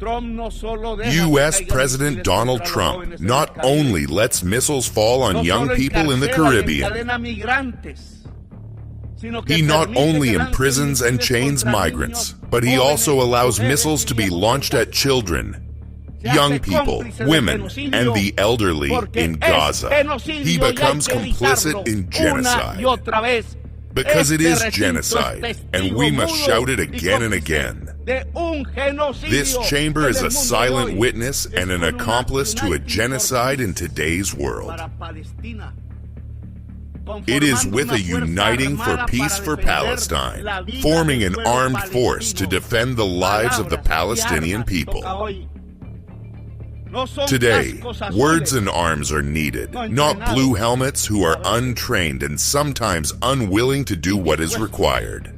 U.S. President Donald Trump not only lets missiles fall on young people in the Caribbean, he not only imprisons and chains migrants, but he also allows missiles to be launched at children, young people, women, and the elderly in Gaza. He becomes complicit in genocide. Because it is genocide, and we must shout it again and again. This chamber is a silent witness and an accomplice to a genocide in today's world. It is with a uniting for peace for Palestine, forming an armed force to defend the lives of the Palestinian people. Today, words and arms are needed, not blue helmets who are untrained and sometimes unwilling to do what is required.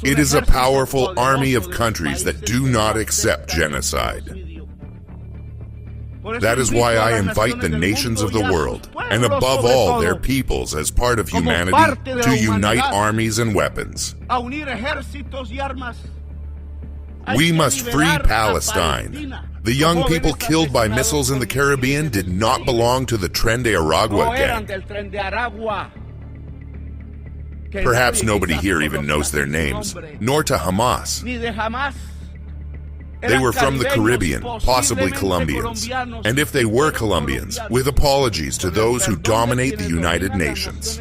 It is a powerful army of countries that do not accept genocide. That is why I invite the nations of the world, and above all their peoples as part of humanity, to unite armies and weapons. We must free Palestine. The young people killed by missiles in the Caribbean did not belong to the Tren de Aragua gang. Perhaps nobody here even knows their names, nor to Hamas. They were from the Caribbean, possibly Colombians. And if they were Colombians, with apologies to those who dominate the United Nations.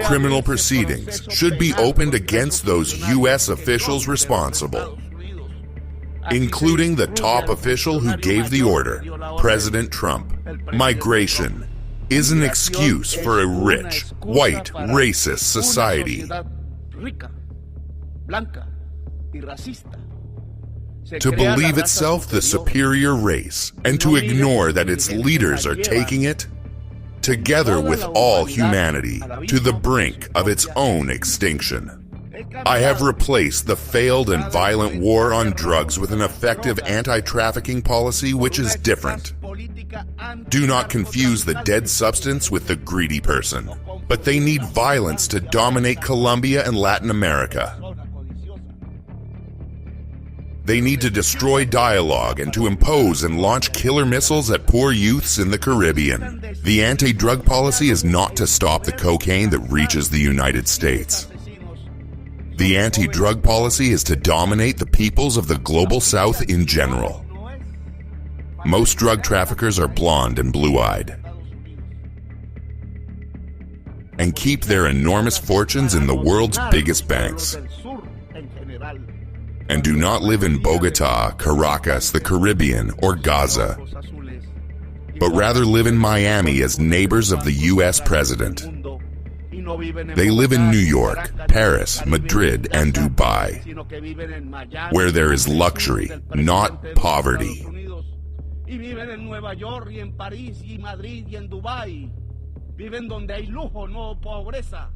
Criminal proceedings should be opened against those U.S. officials responsible, including the top official who gave the order, President Trump. Migration is an excuse for a rich, white, racist society to believe itself the superior race and to ignore that its leaders are taking it, together with all humanity, to the brink of its own extinction. I have replaced the failed and violent war on drugs with an effective anti-trafficking policy which is different. Do not confuse the dead substance with the greedy person, but they need violence to dominate Colombia and Latin America. They need to destroy dialogue and to impose and launch killer missiles at poor youths in the Caribbean. The anti-drug policy is not to stop the cocaine that reaches the United States. The anti-drug policy is to dominate the peoples of the global South in general. Most drug traffickers are blonde and blue-eyed and keep their enormous fortunes in the world's biggest banks, and do not live in Bogota, Caracas, the Caribbean, or Gaza, but rather live in Miami as neighbors of the U.S. president. They live in New York, Paris, Madrid, and Dubai, where there is luxury, not poverty. Viven donde hay lujo, no pobreza.